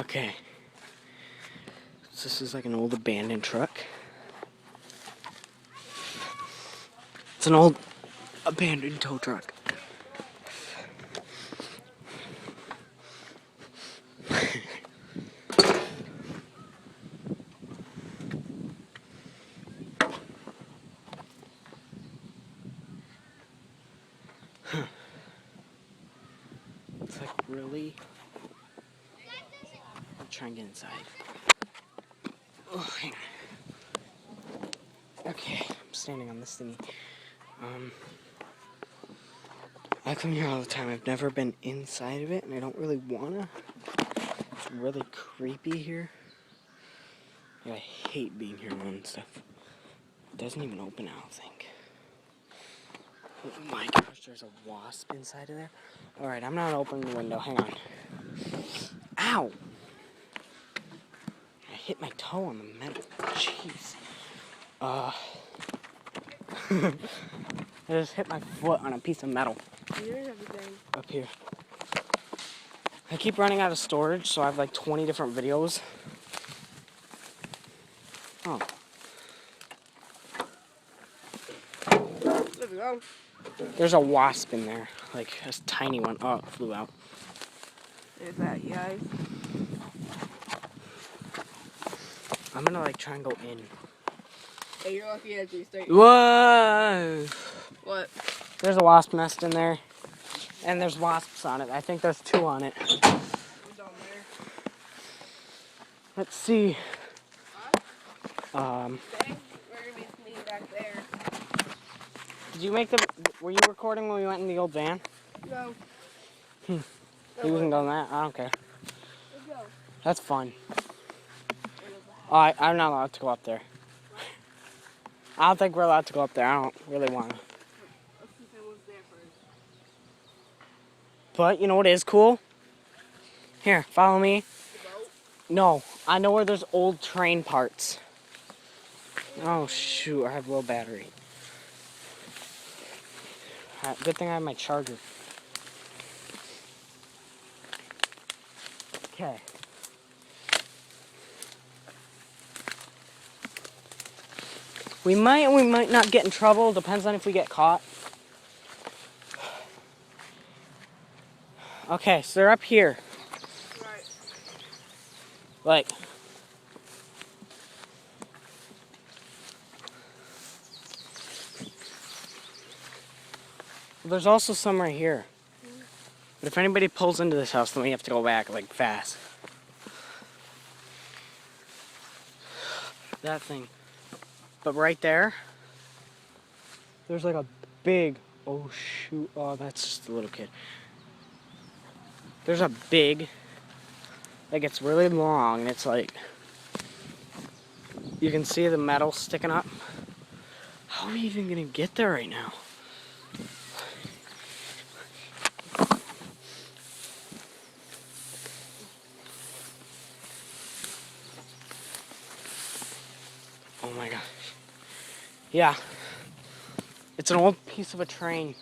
Okay. So this is like an old abandoned truck. It's an old abandoned tow truck. It's like really. I'll try and get inside. Oh, hang on. Okay, I'm standing on this thingy. I come here all the time. I've never been inside of it, and I don't really wanna. It's really creepy here. Yeah, I hate being here alone and stuff. It doesn't even open, I don't think. Oh my gosh, there's a wasp inside of there. Alright, I'm not opening the window. Hang on. Ow! I hit my toe on the metal. Jeez. I just hit my foot on a piece of metal. Here's everything. Up here. I keep running out of storage, so I have like 20 different videos. Oh. There we go. There's a wasp in there. Like a tiny one. Oh, it flew out. There's that, you guys. I'm gonna like try and go in. Hey, you're lucky that you start. Whoa! What? There's a wasp nest in there. And there's wasps on it. I think there's 2 on it. Who's down there? Let's see. Huh? We're gonna be meeting back there. Did you make the... Were you recording when we went in the old van? No. You can go in that? I don't care. Let's go. That's fun. I'm not allowed to go up there. I don't think we're allowed to go up there. I don't really want to. Let's see if anyone's there first. But you know what is cool? Here, follow me. The boat? No, I know where there's old train parts. Oh shoot, I have low battery. Good thing I have my charger. Okay. We might not get in trouble. Depends on if we get caught. Okay, so they're up here. Right. Like. There's also some right here. But if anybody pulls into this house, then we have to go back, like, fast. That thing. But right there, there's like a big, oh shoot, oh that's just a little kid. There's a big, like it's really long, and it's like, you can see the metal sticking up. How are we even gonna get there right now? Oh my gosh. Yeah. It's an old piece of a train.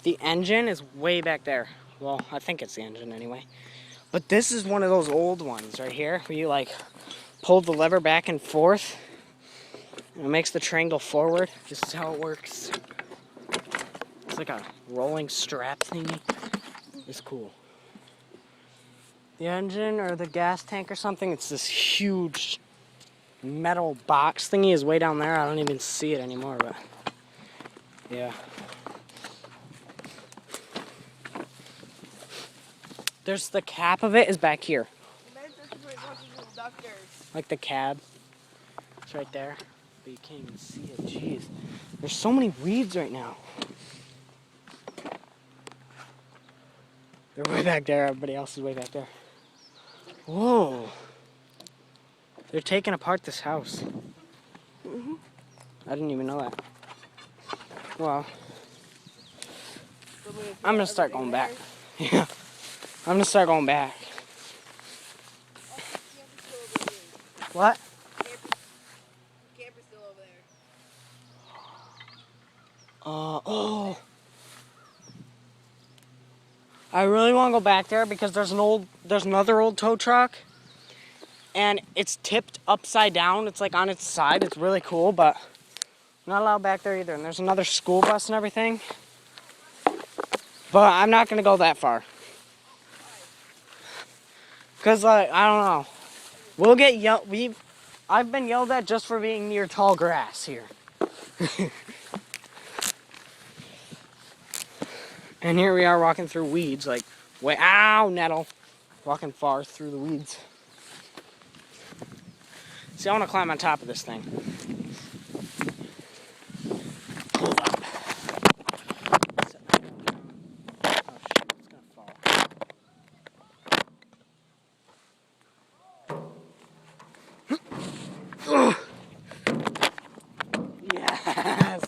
The engine is way back there. Well, I think it's the engine anyway. But this is one of those old ones right here where you like pull the lever back and forth and it makes the train go forward. This is how it works. It's like a rolling strap thingy. It's cool. The engine or the gas tank or something, it's this huge metal box thingy is way down there. I don't even see it anymore, but yeah. There's the cap of it is back here. Like the cab. It's right there. But you can't even see it. Jeez. There's so many weeds right now. They're way back there. Everybody else is way back there. Whoa. They're taking apart this house. Mm-hmm. I didn't even know that. Well, I'm gonna start going back. Yeah. I'm gonna start going back. What? Camper's still over there. Oh. I really want to go back there because there's another old tow truck, and it's tipped upside down. It's like on its side. It's really cool, but I'm not allowed back there either. And there's another school bus and everything. But I'm not gonna go that far. Cause like I don't know. We'll get yelled. I've been yelled at just for being near tall grass here. And here we are walking through weeds, like ow, nettle. Walking far through the weeds. See, I want to climb on top of this thing. Hold up. Oh shoot, it's gonna fall. Yes!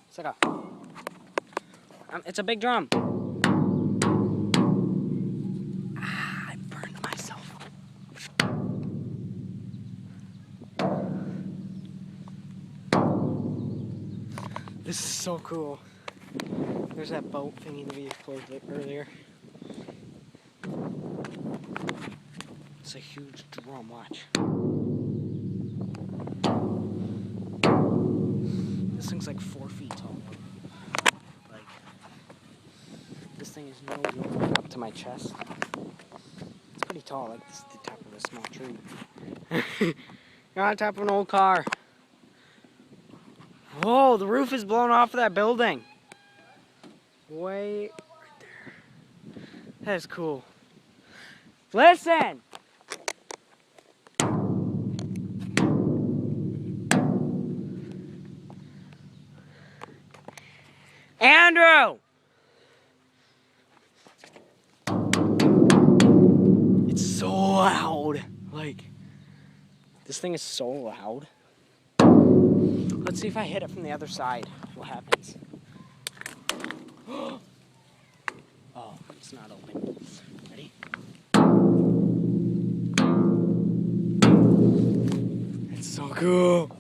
It's like it's a big drum. I burned myself. This is so cool. There's that boat thingy that we explored earlier. It's a huge drum, watch. This thing's like 4 feet tall. Like, this thing is no joke up to my chest. It's pretty tall, like this is the top of a small tree. You're on top of an old car. Whoa, the roof is blown off of that building. Way right there. That is cool. Listen! Andrew! It's so loud. Like, this thing is so loud. Let's see if I hit it from the other side. What happens? Oh, it's not open. Ready? It's so cool.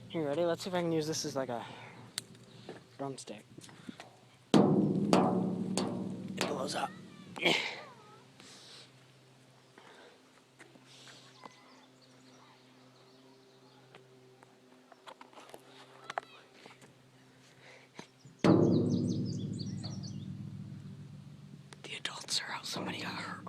Here, ready? Let's see if I can use this as like a drumstick. It blows up. The adults are out. Somebody got hurt.